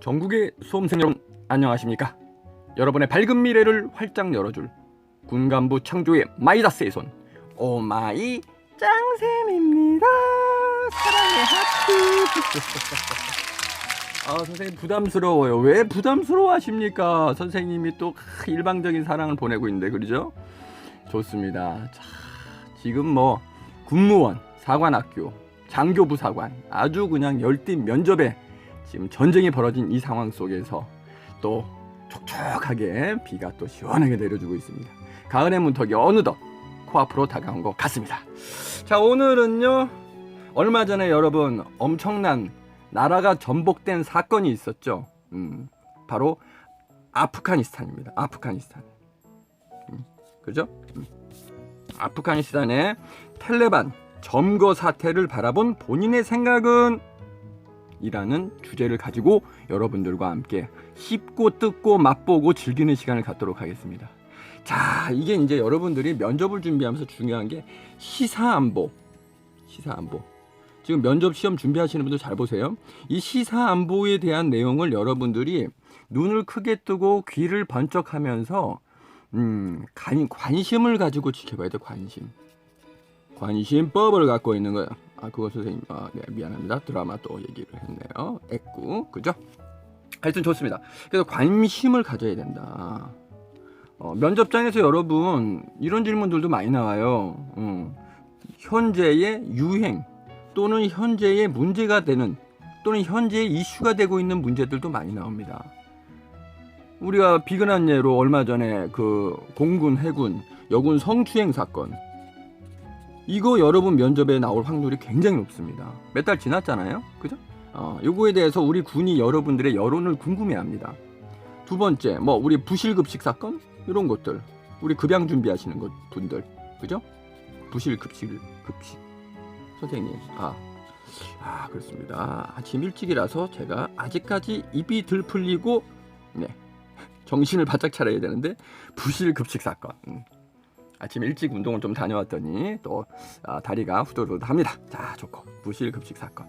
전국의 수험생 여러분 안녕하십니까? 여러분의 밝은 미래를 활짝 열어줄 군간부 창조의 마이다스의 손 오마이 짱쌤입니다. 사랑의 하트. 선생님 부담스러워요. 왜 부담스러워 하십니까? 선생님이 또 일방적인 사랑을 보내고 있는데, 그러죠? 좋습니다. 자, 지금 뭐 군무원, 사관학교, 장교부 사관 아주 그냥 열띤 면접에 지금 전쟁이 벌어진 이 상황 속에서 또 촉촉하게 비가 또 시원하게 내려주고 있습니다. 가을의 문턱이 어느덧 코앞으로 다가온 것 같습니다. 자, 오늘은요, 얼마 전에 여러분 엄청난 나라가 전복된 사건이 있었죠. 바로 아프가니스탄입니다. 아프가니스탄. 그죠? 아프가니스탄의 텔레반 점거 사태를 바라본 본인의 생각은? 이라는 주제를 가지고 여러분들과 함께 씹고 뜯고 맛보고 즐기는 시간을 갖도록 하겠습니다. 자, 이게 이제 여러분들이 면접을 준비하면서 중요한 게 시사안보. 지금 면접 시험 준비하시는 분들 잘 보세요. 이 시사안보에 대한 내용을 여러분들이 눈을 크게 뜨고 귀를 번쩍하면서 관심을 가지고 지켜봐야 돼. 관심법을 갖고 있는 거예요. 그거 선생님, 네, 미안합니다. 드라마 또 얘기를 했네요. 애꾸, 그죠? 하여튼 좋습니다. 그래서 관심을 가져야 된다. 면접장에서 여러분 이런 질문들도 많이 나와요. 현재의 유행 또는 현재의 문제가 되는 또는 현재의 이슈가 되고 있는 문제들도 많이 나옵니다. 우리가 비근한 예로 얼마 전에 그 공군, 해군, 여군 성추행 사건, 이거 여러분 면접에 나올 확률이 굉장히 높습니다. 몇 달 지났잖아요. 그죠? 요거에 대해서 우리 군이 여러분들의 여론을 궁금해합니다. 두 번째, 뭐 우리 부실급식 사건 이런 것들, 우리 급양 준비하시는 분들, 그죠? 부실급식 선생님, 그렇습니다. 아침 일찍이라서 제가 아직까지 입이 들 풀리고, 네, 정신을 바짝 차려야 되는데 부실급식 사건. 아침 일찍 운동을 좀 다녀왔더니 또 다리가 후들후들합니다. 자, 좋고 부실급식 사건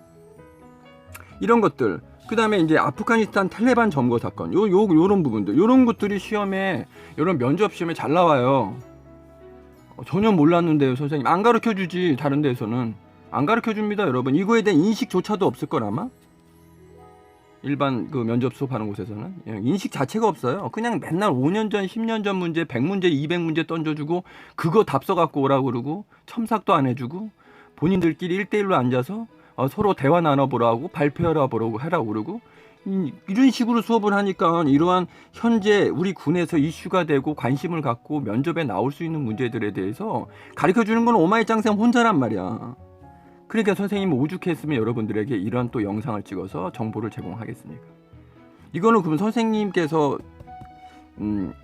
이런 것들, 그 다음에 이제 아프가니스탄 텔레반 점거 사건, 요런 부분들, 요런 것들이 시험에, 요런 면접 시험에 잘 나와요. 전혀 몰랐는데요, 선생님. 안 가르쳐 주지. 다른 데에서는 안 가르쳐 줍니다, 여러분. 이거에 대한 인식조차도 없을 걸 아마. 일반 그 면접 수업하는 곳에서는 인식 자체가 없어요. 그냥 맨날 5년 전, 10년 전 문제, 100문제, 200문제 던져주고 그거 답 써갖고 오라고 그러고 첨삭도 안 해주고 본인들끼리 1대1로 앉아서 서로 대화 나눠보라고, 발표하라 보라고 하라고 그러고, 이런 식으로 수업을 하니까 이러한 현재 우리 군에서 이슈가 되고 관심을 갖고 면접에 나올 수 있는 문제들에 대해서 가르쳐주는 건 오마이 짱쌤 혼자란 말이야. 그러니까 선생님 오죽했으면 여러분들에게 이런 또 영상을 찍어서 정보를 제공하겠습니까? 이거는 그럼 선생님께서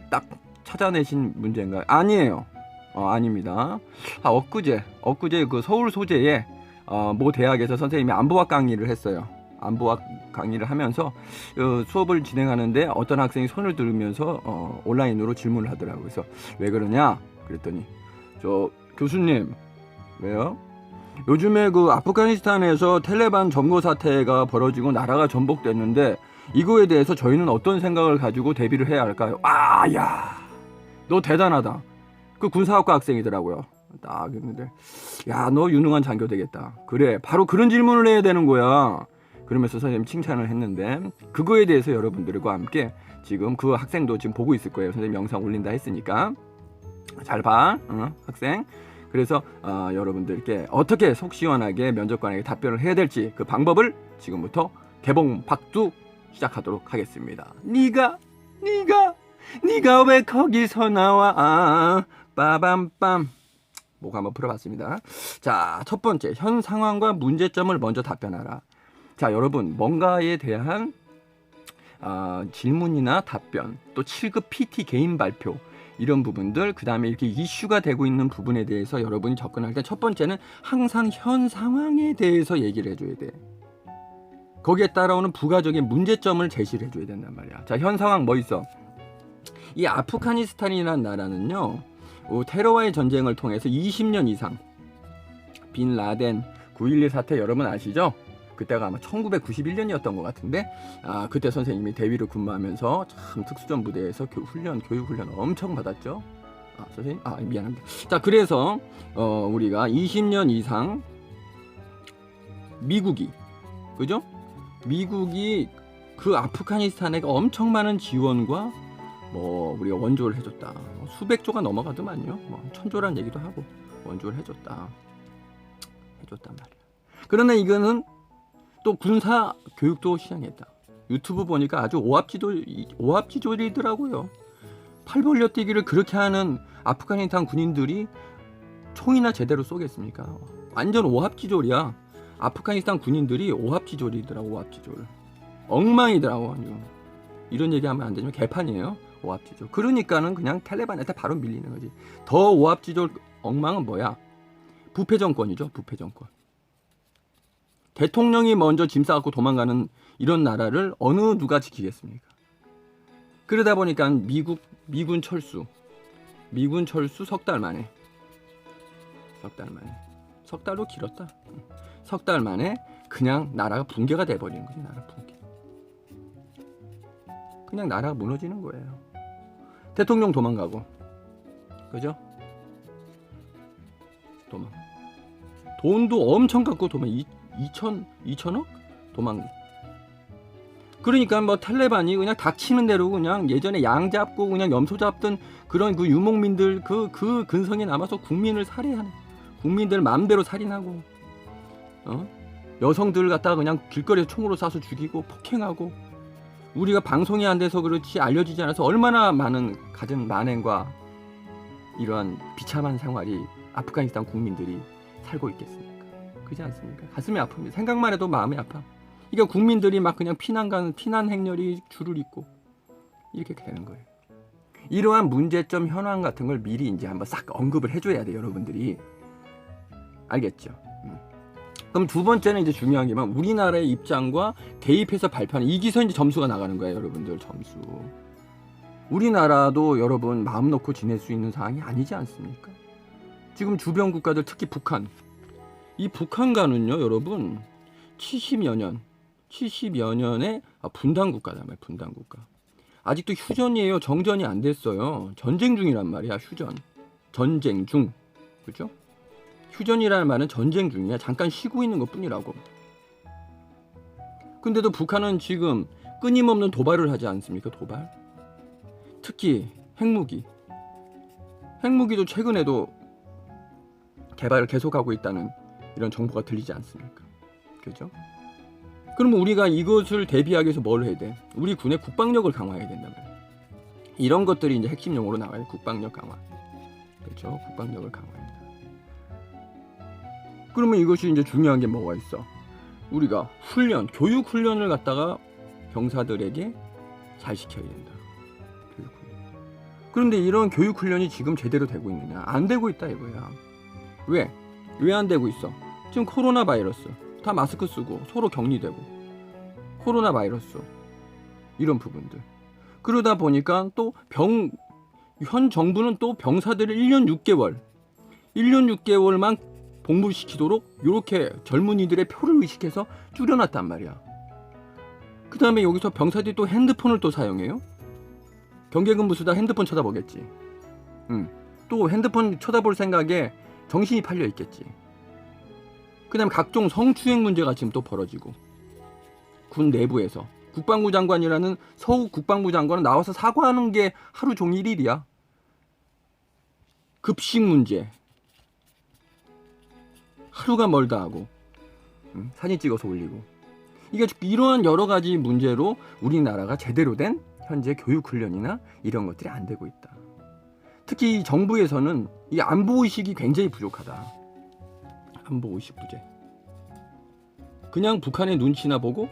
딱 찾아내신 문제인가요? 아니에요. 아닙니다. 엊그제 그 서울 소재에 모 대학에서 선생님이 안보학 강의를 했어요. 안보학 강의를 하면서 수업을 진행하는데 어떤 학생이 손을 들으면서 온라인으로 질문을 하더라고요. 그래서 왜 그러냐 그랬더니, 저 교수님, 왜요? 요즘에 그 아프가니스탄에서 텔레반 점거 사태가 벌어지고 나라가 전복됐는데 이거에 대해서 저희는 어떤 생각을 가지고 대비를 해야 할까요? 야, 너 대단하다. 그 군사학과 학생이더라고요. 딱 했는데, 야, 너 유능한 장교 되겠다. 그래, 바로 그런 질문을 해야 되는 거야. 그러면서 선생님 칭찬을 했는데, 그거에 대해서 여러분들과 함께 지금 그 학생도 지금 보고 있을 거예요. 선생님 영상 올린다 했으니까 잘 봐, 학생. 그래서 여러분들께 어떻게 속 시원하게 면접관에게 답변을 해야 될지 그 방법을 지금부터 개봉 박두 시작하도록 하겠습니다. 네가 왜 거기서 나와? 빠밤빰. 목 한번 풀어봤습니다. 자, 첫 번째, 현 상황과 문제점을 먼저 답변하라. 자, 여러분, 뭔가에 대한 질문이나 답변, 또 7급 PT 개인 발표, 이런 부분들, 그 다음에 이렇게 이슈가 되고 있는 부분에 대해서 여러분이 접근할 때 첫 번째는 항상 현 상황에 대해서 얘기를 해줘야 돼. 거기에 따라오는 부가적인 문제점을 제시를 해줘야 된단 말이야. 자, 현 상황 뭐 있어? 이 아프가니스탄이라는 나라는요, 테러와의 전쟁을 통해서 20년 이상 빈 라덴 9.11 사태 여러분 아시죠? 그때가 아마 1991년이었던 것 같은데 그때 선생님이 대위로 근무하면서 참 특수전 부대에서 교육 훈련 엄청 받았죠. 선생님 미안합니다. 자, 그래서 우리가 20년 이상 미국이 그 아프가니스탄에 엄청 많은 지원과 우리가 원조를 해줬다. 수백 조가 넘어가더만요. 1000조란 얘기도 하고 원조를 해줬단 말이야. 그러나 이거는 또 군사 교육도 시행했다. 유튜브 보니까 아주 오합지졸이더라고요. 팔 벌려 뛰기를 그렇게 하는 아프가니스탄 군인들이 총이나 제대로 쏘겠습니까? 완전 오합지졸이야. 아프가니스탄 군인들이 오합지졸이더라고. 오합지졸. 엉망이더라고. 이런 얘기하면 안 되지만 개판이에요. 오합지졸. 그러니까는 그냥 탈레반한테 바로 밀리는 거지. 더 오합지졸 엉망은 뭐야? 부패 정권이죠. 부패 정권. 대통령이 먼저 짐 싸갖고 도망가는 이런 나라를 어느 누가 지키겠습니까? 그러다 보니까 미군 철수 석 달 만에 석 달로 길었다. 석 달 만에 그냥 나라가 붕괴가 돼버리는 거지. 나라 붕괴. 그냥 나라가 무너지는 거예요. 대통령 도망가고, 그죠? 도망. 돈도 엄청 갖고 도망. 2천억 도망. 그러니까 탈레반이 그냥 닥치는 대로 그냥 예전에 양 잡고 그냥 염소 잡던 그런 그 유목민들 그 근성에 남아서 국민을 살해하는, 국민들 마음대로 살인하고, 여성들 갖다가 그냥 길거리에 총으로 쏴서 죽이고 폭행하고, 우리가 방송이 안 돼서 그렇지 알려지지 않아서 얼마나 많은 가진 만행과 이러한 비참한 생활이 아프가니스탄 국민들이 살고 있겠습니까? 그렇지 않습니까? 가슴이 아픕니다. 생각만 해도 마음이 아파. 그러니까 국민들이 막 그냥 피난 행렬이 줄을 잇고 이렇게 되는 거예요. 이러한 문제점 현황 같은 걸 미리 이제 한번 싹 언급을 해줘야 돼요, 여러분들이. 알겠죠? 그럼 두 번째는 이제 중요한 게 우리나라의 입장과 대입해서 발표하는, 여기서 이제 점수가 나가는 거예요, 여러분들. 점수. 우리나라도 여러분 마음 놓고 지낼 수 있는 상황이 아니지 않습니까? 지금 주변 국가들, 특히 북한. 이 북한과는요, 여러분 70여 년의 분단 국가다 말이야. 분단 국가. 아직도 휴전이에요. 정전이 안 됐어요. 전쟁 중이란 말이야. 휴전. 전쟁 중. 그렇죠? 휴전이라는 말은 전쟁 중이야. 잠깐 쉬고 있는 것뿐이라고. 근데도 북한은 지금 끊임없는 도발을 하지 않습니까? 도발. 특히 핵무기도 최근에도 개발을 계속하고 있다는 이런 정보가 들리지 않습니까? 그죠? 그러면 우리가 이것을 대비하기 위해서 뭘 해야 돼? 우리 군의 국방력을 강화해야 된단 말이야. 이런 것들이 이제 핵심 용어로 나와요. 국방력 강화. 그렇죠? 국방력을 강화해야 돼. 그러면 이것이 이제 중요한 게 뭐가 있어? 우리가 교육 훈련을 갖다가 병사들에게 잘 시켜야 된다. 교육 훈련. 그런데 이런 교육 훈련이 지금 제대로 되고 있느냐? 안 되고 있다 이거야. 왜 안 되고 있어? 지금 코로나 바이러스. 다 마스크 쓰고 서로 격리되고, 코로나 바이러스 이런 부분들. 그러다 보니까 또 현 정부는 또 병사들을 1년 6개월만 복무시키도록 이렇게 젊은이들의 표를 의식해서 줄여놨단 말이야. 그 다음에 여기서 병사들이 또 핸드폰을 또 사용해요. 경계근무 쓰다 핸드폰 쳐다보겠지. 또 핸드폰 쳐다볼 생각에 정신이 팔려 있겠지. 그 다음에 각종 성추행 문제가 지금 또 벌어지고, 군 내부에서 국방부 장관이라는 서욱 국방부 장관은 나와서 사과하는 게 하루 종일 일이야. 급식 문제 하루가 멀다 하고, 사진 찍어서 올리고, 이러한 여러 가지 문제로 우리나라가 제대로 된 현재 교육훈련이나 이런 것들이 안 되고 있다. 특히 정부에서는 이 안보의식이 굉장히 부족하다. 안보의식 부재. 그냥 북한의 눈치나 보고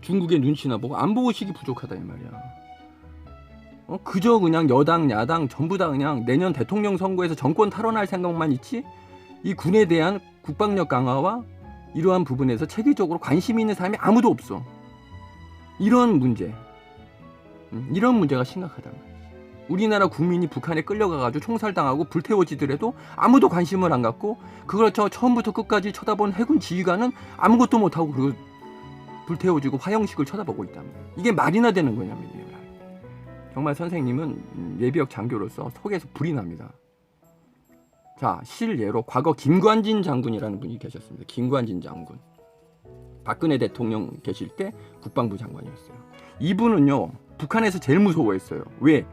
중국의 눈치나 보고 안보의식이 부족하다 이 말이야. 그저 그냥 여당 야당 전부 다 그냥 내년 대통령 선거에서 정권 탈환할 생각만 있지, 이 군에 대한 국방력 강화와 이러한 부분에서 체계적으로 관심이 있는 사람이 아무도 없어. 이런 문제가 심각하단 말이야. 우리나라 국민이 북한에 끌려가가지고 총살당하고 불태워지더라도 아무도 관심을 안 갖고 그걸 처음부터 끝까지 쳐다본 해군 지휘관은 아무것도 못하고 그리고 불태워지고 화형식을 쳐다보고 있답니다. 이게 말이나 되는 거냐면요. 정말 선생님은 예비역 장교로서 속에서 불이 납니다. 자, 실예로 과거 김관진 장군이라는 분이 계셨습니다. 김관진 장군. 박근혜 대통령 계실 때 국방부 장관이었어요. 이분은요, 북한에서 제일 무서워했어요. 왜?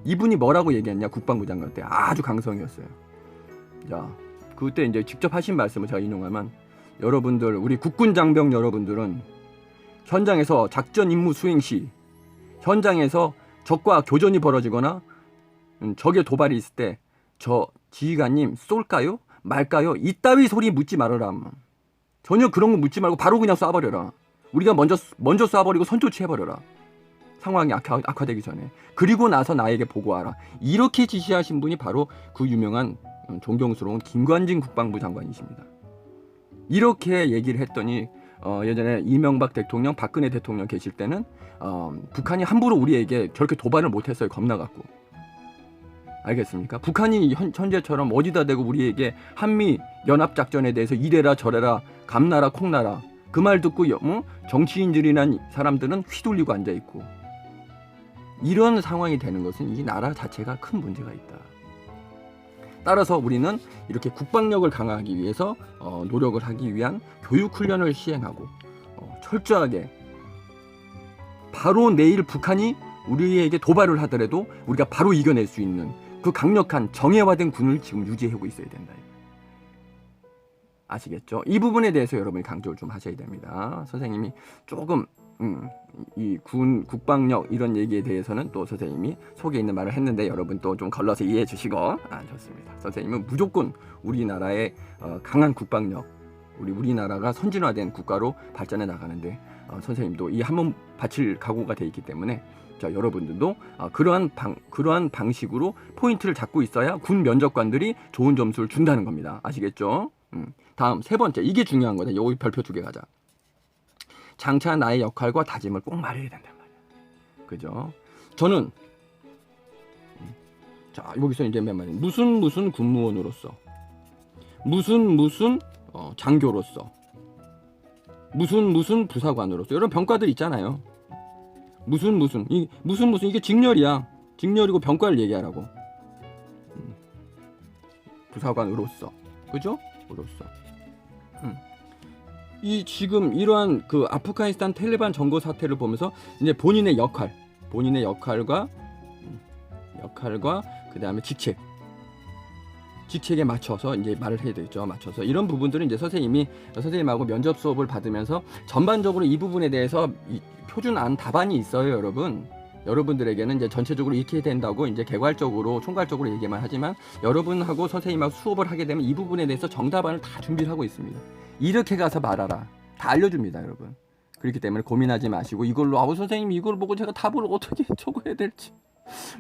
이분이 뭐라고 얘기했냐, 국방부 장관 때. 아주 강성이었어요. 자, 그때 이제 직접 하신 말씀을 제가 인용하면, 여러분들, 우리 국군 장병 여러분들은 현장에서 작전 임무 수행 시, 현장에서 적과 교전이 벌어지거나 적의 도발이 있을 때 저 지휘관님 쏠까요? 말까요? 이따위 소리 묻지 말아라. 전혀 그런 거 묻지 말고 바로 그냥 쏴버려라. 우리가 먼저 쏴버리고 선조치해버려라. 상황이 악화되기 전에. 그리고 나서 나에게 보고하라. 이렇게 지시하신 분이 바로 그 유명한 존경스러운 김관진 국방부 장관이십니다. 이렇게 얘기를 했더니 예전에 이명박 대통령, 박근혜 대통령 계실 때는 북한이 함부로 우리에게 저렇게 도발을 못했어요. 겁나갖고. 알겠습니까? 북한이 현재처럼 어디다 대고 우리에게 한미 연합작전에 대해서 이래라 저래라 감나라 콩나라 그 말 듣고 정치인들이나 사람들은 휘둘리고 앉아있고 이런 상황이 되는 것은 이 나라 자체가 큰 문제가 있다. 따라서 우리는 이렇게 국방력을 강화하기 위해서 노력을 하기 위한 교육훈련을 시행하고 철저하게 바로 내일 북한이 우리에게 도발을 하더라도 우리가 바로 이겨낼 수 있는 그 강력한 정예화된 군을 지금 유지하고 있어야 된다. 아시겠죠? 이 부분에 대해서 여러분이 강조를 좀 하셔야 됩니다. 선생님이 조금 이 군 국방력 이런 얘기에 대해서는 또 선생님이 속에 있는 말을 했는데 여러분 또 좀 걸러서 이해해 주시고 좋습니다. 선생님은 무조건 우리나라의 강한 국방력 우리나라가 선진화된 국가로 발전해 나가는데 선생님도 이 한번 바칠 각오가 돼 있기 때문에 자, 여러분들도 그러한 방식으로 포인트를 잡고 있어야 군 면접관들이 좋은 점수를 준다는 겁니다. 아시겠죠? 다음 세 번째, 이게 중요한 거다. 여기 별표 2개 가자. 장차 나의 역할과 다짐을 꼭 말해야 된단 말이야. 그죠? 저는 자, 여기서 이제 몇 마디. 무슨 군무원으로서, 무슨 장교로서, 무슨 부사관으로서 이런 병과들 있잖아요. 무슨 이게 직렬이야. 직렬이고 병과를 얘기하라고. 부사관으로서, 그죠? 으로서. 이 지금 이러한 그 아프가니스탄 탈레반 점거 사태를 보면서 이제 본인의 역할과 그 다음에 직책에 맞춰서 이제 말을 해야 되겠죠. 맞춰서 이런 부분들은 이제 선생님하고 면접 수업을 받으면서 전반적으로 이 부분에 대해서 표준안 답안이 있어요, 여러분. 여러분들에게는 이제 전체적으로 이렇게 된다고 이제 개괄적으로 총괄적으로 얘기만 하지만 여러분하고 선생님하고 수업을 하게 되면 이 부분에 대해서 정답안을 다 준비를 하고 있습니다. 이렇게 가서 말하라. 다 알려줍니다, 여러분. 그렇기 때문에 고민하지 마시고 이걸로 선생님 이걸 보고 제가 답을 어떻게 적어야 될지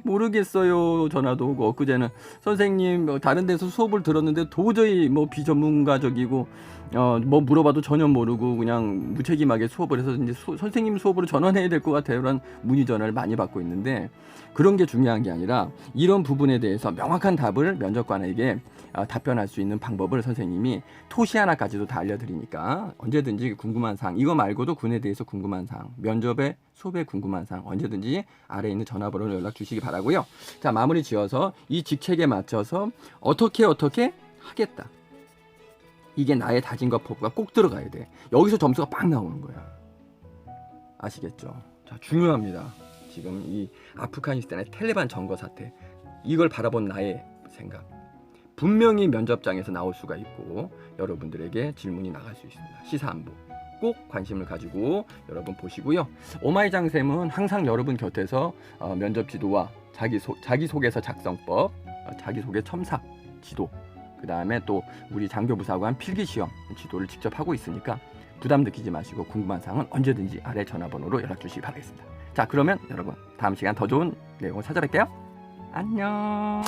모르겠어요. 전화도 오고 엊그제는 선생님 다른 데서 수업을 들었는데 도저히 비전문가적이고 물어봐도 전혀 모르고 그냥 무책임하게 수업을 해서 이제 선생님 수업으로 전환해야 될 것 같아요. 이런 문의 전화를 많이 받고 있는데 그런 게 중요한 게 아니라 이런 부분에 대해서 명확한 답을 면접관에게 답변할 수 있는 방법을 선생님이 토시 하나까지도 다 알려드리니까 언제든지 궁금한 사항 이거 말고도 군에 대해서 궁금한 사항 면접에 수업에 궁금한 사항 언제든지 아래에 있는 전화번호로 연락 주시기 바라고요. 자, 마무리 지어서 이 직책에 맞춰서 어떻게 하겠다. 이게 나의 다짐과 포부가 꼭 들어가야 돼. 여기서 점수가 빡 나오는 거야. 아시겠죠? 자, 중요합니다. 지금 이 아프가니스탄의 탈레반 점거 사태 이걸 바라본 나의 생각 분명히 면접장에서 나올 수가 있고 여러분들에게 질문이 나갈 수 있습니다. 시사안보 꼭 관심을 가지고 여러분 보시고요. 오마이장쌤은 항상 여러분 곁에서 면접 지도와 자기소개서 작성법, 자기소개 첨삭 지도 그 다음에 또 우리 장교부사관 필기시험 지도를 직접 하고 있으니까 부담 느끼지 마시고 궁금한 사항은 언제든지 아래 전화번호로 연락 주시기 바라겠습니다. 자, 그러면 여러분 다음 시간 더 좋은 내용을 찾아뵐게요. 안녕.